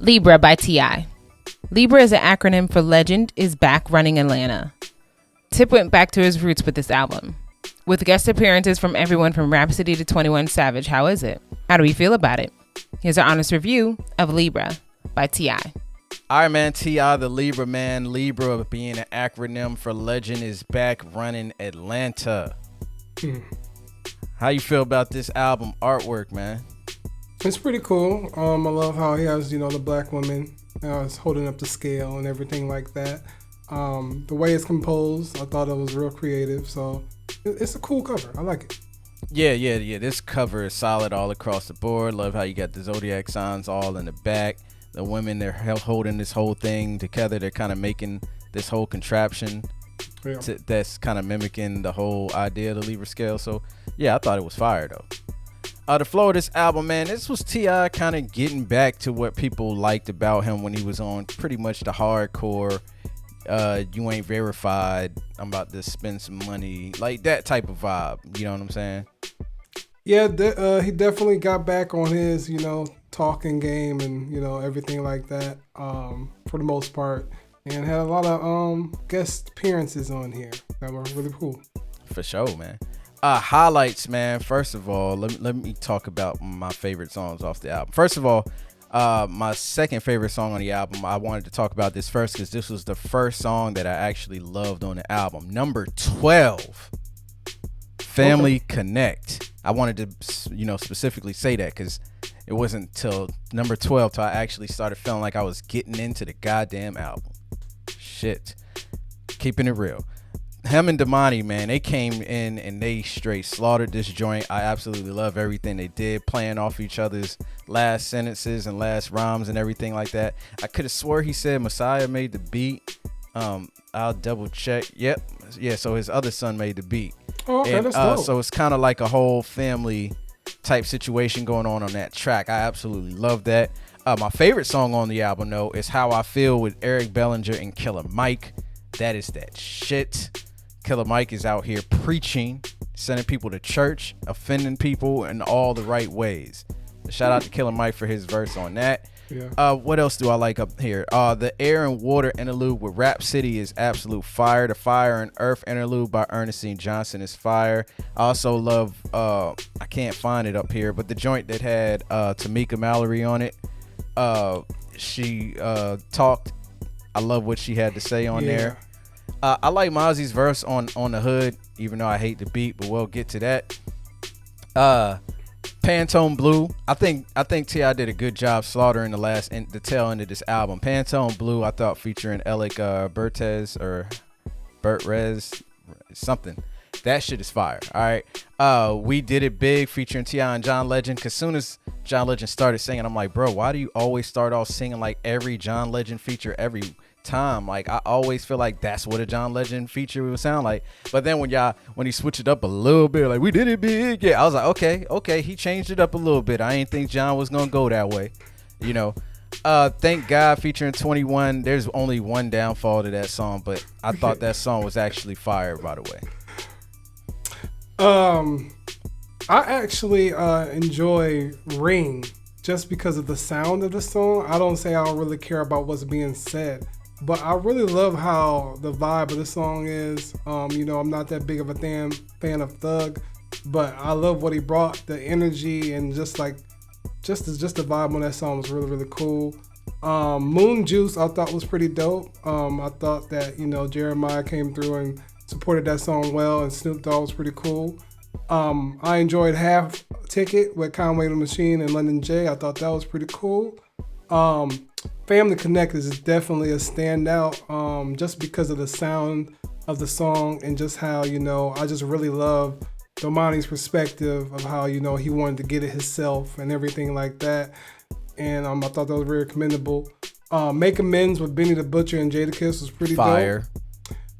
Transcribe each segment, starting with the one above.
Libra by T.I. Libra is an acronym for Legend is Back Running Atlanta. Tip went back to his roots with this album. With guest appearances from everyone from Rapsody to 21 Savage, how is it? How do we feel about it? Here's our honest review of Libra by T.I. All right, man. T.I. the Libra, man. Libra being an acronym for Legend is Back Running Atlanta. How you feel about this album artwork, man? It's pretty cool. I love how he has, the black woman is holding up the scale and everything like that. The way it's composed, I thought it was real creative. So it's a cool cover. I like it. Yeah. This cover is solid all across the board. Love how you got the zodiac signs all in the back. The women, they're holding this whole thing together. They're kind of making this whole contraption that's kind of mimicking the whole idea of the Libra scale. So, yeah, I thought it was fire, though. The flow of this album, man, this was T.I. kind of getting back to what people liked about him when he was on pretty much the hardcore, you ain't verified, I'm about to spend some money, like that type of vibe. You know what I'm saying? Yeah, he definitely got back on his, talking game and, everything like that for the most part. And had a lot of guest appearances on here that were really cool. For sure, man. Highlights, man. First of all, let me talk about my favorite songs off the album. First of all, my second favorite song on the album, I wanted to talk about this first because this was the first song that I actually loved on the album. Number 12, Family Connect. I wanted to, specifically say that because it wasn't till number 12 till I actually started feeling like I was getting into the goddamn album. Shit. Keeping it real. Him and Damani, man, they came in and they straight slaughtered this joint. I absolutely love everything they did, playing off each other's last sentences and last rhymes and everything like that. I could have swore he said Messiah made the beat. I'll double check. Yep. Yeah, so his other son made the beat. Oh, okay, that's dope. So it's kind of like a whole family type situation going on that track. I absolutely love that. My favorite song on the album, though, is How I Feel with Eric Bellinger and Killer Mike. That is that shit. Killer Mike is out here preaching, sending people to church, offending people in all the right ways. Shout out to Killer Mike for his verse on that. Yeah. What else do I like up here? The Air and Water interlude with Rapsody is absolute fire. The Fire and Earth interlude by Ernestine Johnson is fire. I also love, I can't find it up here, but the joint that had Tamika Mallory on it. She talked. I love what she had to say on there. I like Mozzie's verse on the Hood, even though I hate the beat, but we'll get to that. Pantone Blue. I think T.I. did a good job slaughtering the tail end of this album. Pantone Blue, I thought featuring Alec Bertez or Bertrez, something. That shit is fire. All right. We Did It Big featuring T.I. and John Legend. Cause soon as John Legend started singing, I'm like, bro, why do you always start off singing like every John Legend feature every time? Like, I always feel like that's what a John Legend feature would sound like. But then when he switched it up a little bit, like, we did it big, yeah, I was like, okay, he changed it up a little bit. I didn't think John was gonna go that way, Thank God featuring 21. There's only one downfall to that song, but I thought that song was actually fire, by the way. I actually enjoy Ring just because of the sound of the song. I don't say I don't really care about what's being said, but I really love how the vibe of the song is. I'm not that big of a fan of Thug, but I love what he brought, the energy, and just the vibe on that song was really, really cool. Moon Juice I thought was pretty dope. I thought that, Jeremiah came through and supported that song well, and Snoop Dogg was pretty cool. I enjoyed Half Ticket with Conway the Machine and London J. I thought that was pretty cool. Family Connect is definitely a standout, just because of the sound of the song and just how, I just really love Domani's perspective of how, he wanted to get it himself and everything like that. And I thought that was very commendable. Make Amends with Benny the Butcher and Jadakiss was pretty fire. Dope.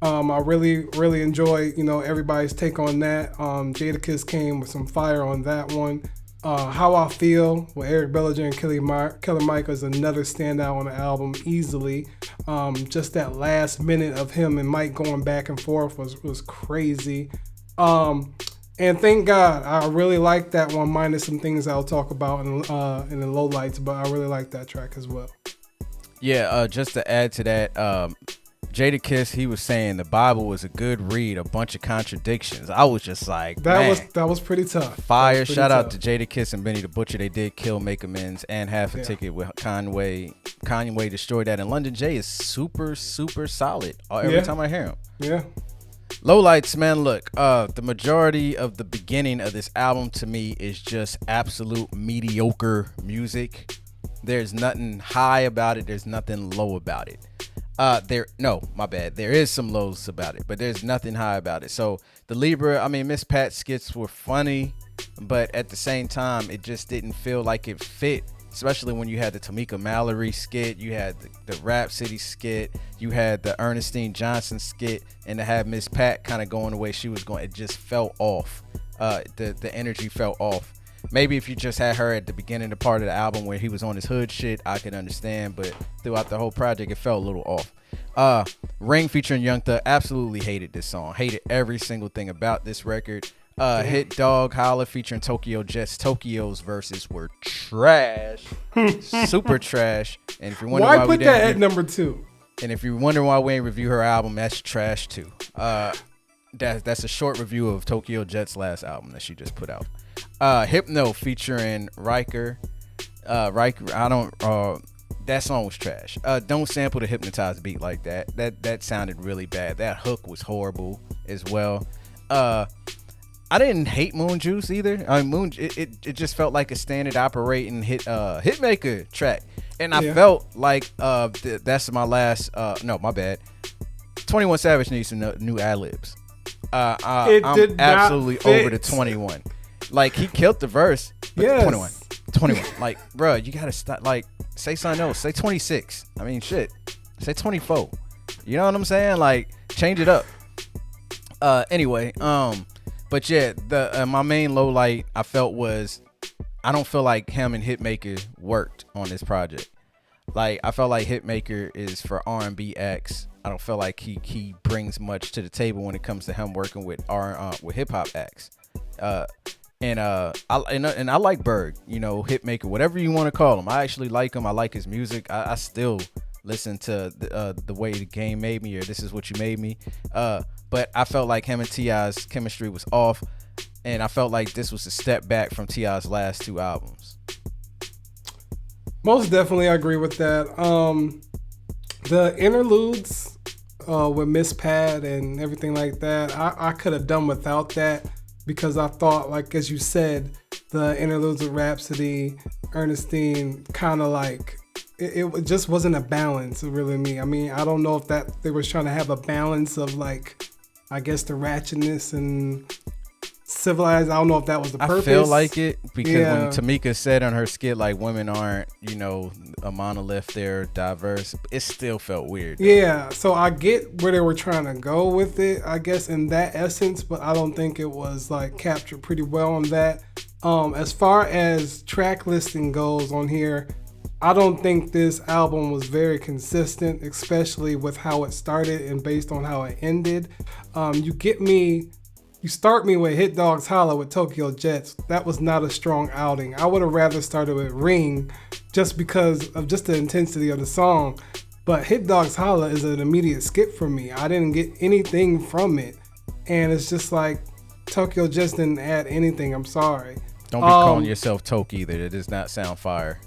I really, really enjoy, everybody's take on that. Jadakiss came with some fire on that one. How I Feel with Eric Bellinger and Killer Mike is another standout on the album easily. Just that last minute of him and Mike going back and forth was crazy. And Thank God, I really like that one, minus some things I'll talk about in the Lowlights, but I really like that track as well. Yeah, just to add to that, Jadakiss, he was saying the Bible was a good read, a bunch of contradictions. I was just like, that was pretty tough. Fire! Shout out to Jadakiss and Benny the Butcher. They did kill Make Amends and Half a Ticket with Conway. Kanye destroyed that, and London J is super solid every time I hear him. Yeah. Lowlights, man, look, the majority of the beginning of this album to me is just absolute mediocre music. There's nothing high about it. There's nothing low about it. There is some lows about it, but there's nothing high about it. So the Libra, I mean, Miss Pat skits were funny, but at the same time, it just didn't feel like it fit. Especially when you had the Tamika Mallory skit, you had the Rapsody skit, you had the Ernestine Johnson skit, and to have Miss Pat kind of going the way she was going, it just felt off. The energy felt off. Maybe if you just had her at the beginning of the part of the album where he was on his hood shit, I could understand, but throughout the whole project, it felt a little off. Ring featuring Young Thug, absolutely hated this song. Hated every single thing about this record. Hit Dog Holla featuring Tokyo Jets. Tokyo's verses were trash, super trash. And if you're wondering why put that at number 2? And if you're wondering why we ain't review her album, that's trash too. That's a short review of Tokyo Jet's last album that she just put out. Hypno featuring Riker. That song was trash. Don't sample the Hypnotized beat like that. That sounded really bad. That hook was horrible as well. I didn't hate Moon Juice either. I mean, it just felt like a standard operating hitmaker track, and I felt like that's my last. No, my bad. 21 Savage needs some new ad-libs. I'm absolutely over the 21. Like, he killed the verse. But 21. Like, bro, you gotta stop. Like, say something else. Say 26. I mean, shit. Say 24. You know what I'm saying? Like, change it up. Anyway, but yeah, my main low light I felt was I don't feel like him and Hitmaker worked on this project. Like, I felt like Hitmaker is for R&B acts. I don't feel like he brings much to the table when it comes to him working with hip hop acts. And I like Berg, you know, Hitmaker, whatever you want to call him. I actually like him. I like his music. I still listen to the way the game made me, or This Is What You Made Me. But I felt like him and T.I.'s chemistry was off, and I felt like this was a step back from T.I.'s last 2 albums. Most definitely, I agree with that. The interludes with Miss Pat and everything like that, I could have done without that, because I thought, like, as you said, the interludes with Rapsody, Ernestine, kind of like, it just wasn't a balance, really, me. I mean, I don't know if that they were trying to have a balance of, like, I guess the ratchetness and civilized. I don't know if that was the purpose. I feel like it, because when Tamika said on her skit, like, women aren't, you know, a monolith, they're diverse, it still felt weird. Yeah, so I get where they were trying to go with it, I guess, in that essence, but I don't think it was, like, captured pretty well on that. As far as track listing goes on here, I don't think this album was very consistent, especially with how it started and based on how it ended. You start me with Hit Dogs Holla with Tokyo Jets. That was not a strong outing. I would have rather started with Ring, just because of just the intensity of the song. But Hit Dogs Holla is an immediate skip for me. I didn't get anything from it. And it's just like, Tokyo Jets didn't add anything. I'm sorry. Don't be calling yourself Toke either. That does not sound fire.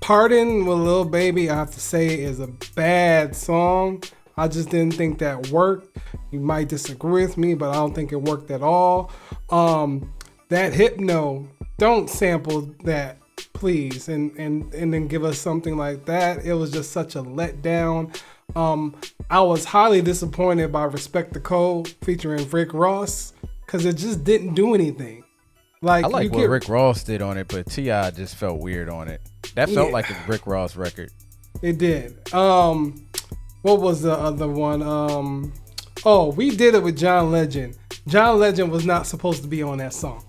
Pardon with Lil Baby, I have to say, is a bad song. I just didn't think that worked. You might disagree with me, but I don't think it worked at all. That Hypno, don't sample that, please, and then give us something like that. It was just such a letdown. I was highly disappointed by Respect the Code featuring Rick Ross, because it just didn't do anything. Like, I like what Rick Ross did on it, but T.I. just felt weird on it. That felt like a Rick Ross record. It did. What was the other one? We did it with John Legend. John Legend was not supposed to be on that song.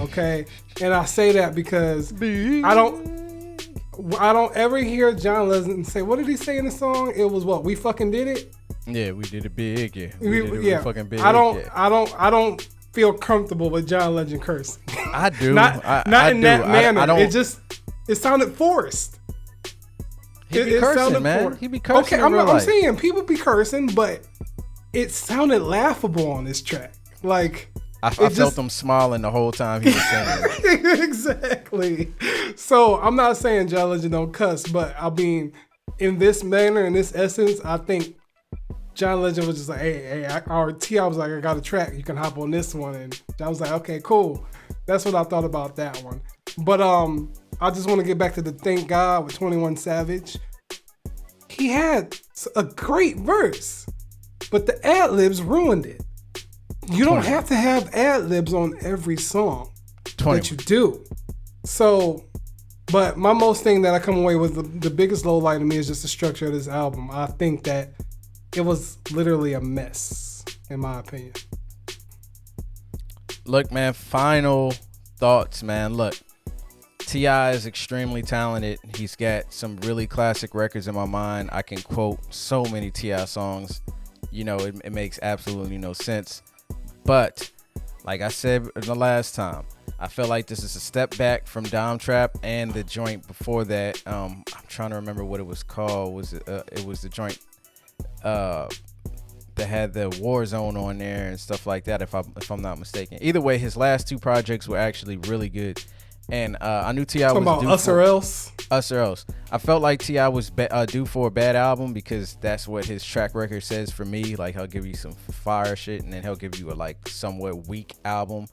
Okay? And I say that because I don't ever hear John Legend say, what did he say in the song? It was what? We fucking did it? Yeah, we did it big. Yeah. We did it really fucking big. I don't feel comfortable with John Legend cursing. I do. Not in that manner. It sounded forced. He be cursing, man. He be cursing. Okay, I'm saying people be cursing, but it sounded laughable on this track. Like I felt him smiling the whole time he was saying it. Exactly. So I'm not saying John Legend don't cuss, but I mean, in this manner, in this essence, I think John Legend was just like, hey, or T.I. was like, I got a track, you can hop on this one, and I was like, okay, cool. That's what I thought about that one. But I just want to get back to the Thank God with 21 Savage. He had a great verse, but the ad-libs ruined it. You don't have to have ad-libs on every song that you do. So, but my most thing that I come away with, the biggest low light to me is just the structure of this album. I think that it was literally a mess, in my opinion. Look, man, final thoughts, man. Look, T.I. is extremely talented. He's got some really classic records in my mind. I can quote so many T.I. songs. You know, it makes absolutely no sense. But like I said the last time, I feel like this is a step back from Dom Trap and the joint before that. I'm trying to remember what it was called. It was the joint that had the War Zone on there and stuff like that, if I'm not mistaken. Either way, his last two projects were actually really good. And I knew T.I. was about due Us for or Else. Us or Else. I felt like T.I. was due for a bad album because that's what his track record says for me. Like, he'll give you some fire shit and then he'll give you a like somewhat weak album.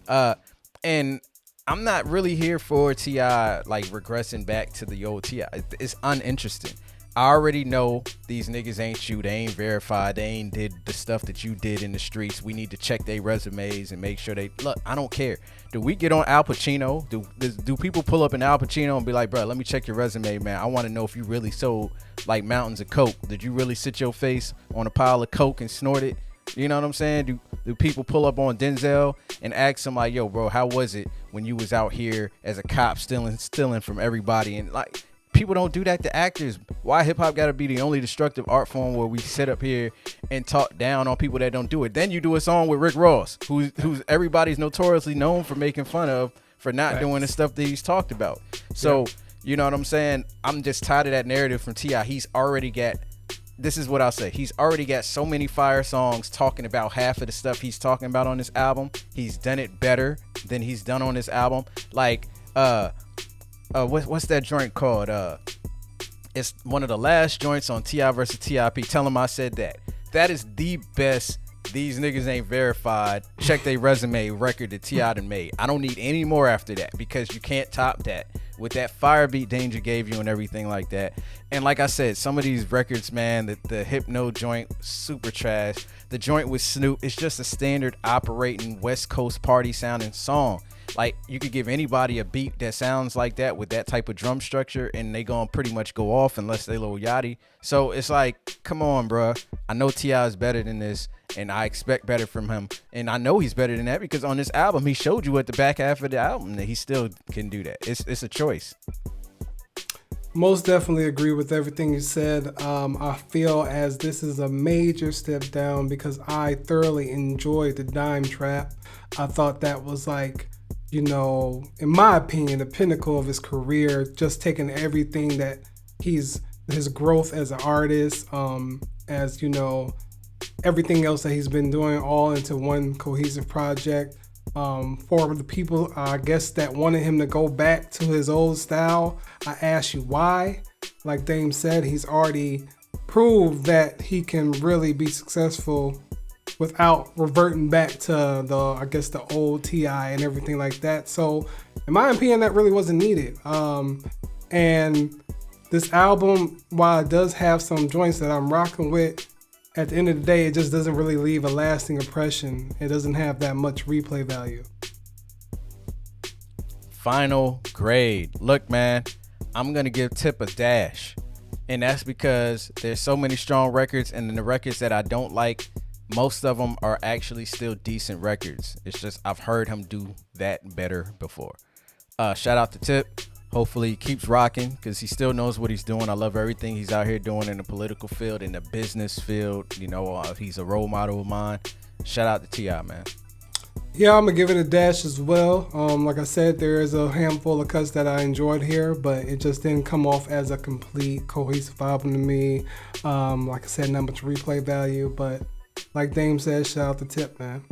And I'm not really here for T.I. like regressing back to the old T.I. It's uninteresting. I already know these niggas ain't you. They ain't verified. They ain't did the stuff that you did in the streets. We need to check their resumes and make sure they look. I don't care. Do we get on Al Pacino? Do people pull up an Al Pacino and be like, bro, let me check your resume, man. I want to know if you really sold like mountains of coke. Did you really sit your face on a pile of coke and snort it? You know what I'm saying? Do people pull up on Denzel and ask him like, yo, bro, how was it when you was out here as a cop stealing from everybody? And like, people don't do that to actors. Why hip hop got to be the only destructive art form where we sit up here and talk down on people that don't do it? Then you do a song with Rick Ross, who's everybody's notoriously known for making fun of for not doing the stuff that he's talked about. So, you know what I'm saying? I'm just tired of that narrative from T.I. He's already got, this is what I'll say. He's already got so many fire songs talking about half of the stuff he's talking about on this album. He's done it better than he's done on this album. Like, what's that joint called? It's one of the last joints on T.I. versus T.I.P. Tell him I said that. That is the best these niggas ain't verified, check their resume record that T.I. done made. I don't need any more after that because you can't top that with that fire beat Danger gave you and everything like that. And like I said, some of these records, man, the Hypno joint, super trash. The joint with Snoop, it's just a standard operating West Coast party sounding song. Like, you could give anybody a beat that sounds like that with that type of drum structure and they gonna pretty much go off unless they Lil Yachty. So it's like, come on, bruh. I know T.I. is better than this and I expect better from him. And I know he's better than that because on this album, he showed you at the back half of the album that he still can do that. It's a choice. Most definitely agree with everything you said. I feel as this is a major step down because I thoroughly enjoyed the Dime Trap. I thought that was like, you know, in my opinion, the pinnacle of his career, just taking everything that his growth as an artist, as, you know, everything else that he's been doing all into one cohesive project. For the people, I guess, that wanted him to go back to his old style, I ask you why. Like Dame said, he's already proved that he can really be successful without reverting back to the old T.I. and everything like that. So in my opinion, that really wasn't needed. And this album, while it does have some joints that I'm rocking with, at the end of the day, it just doesn't really leave a lasting impression. It doesn't have that much replay value. Final grade. Look, man, I'm going to give Tip a dash. And that's because there's so many strong records, and then the records that I don't like, most of them are actually still decent records. It's just I've heard him do that better before. Shout out to Tip. Hopefully he keeps rocking because he still knows what he's doing. I love everything he's out here doing in the political field, in the business field. You know, he's a role model of mine. Shout out to T.I., man. Yeah, I'm gonna give it a dash as well. Like I said, there is a handful of cuts that I enjoyed here, but it just didn't come off as a complete cohesive album to me. Like I said, not much replay value, but like Dame said, shout out to Tip, man.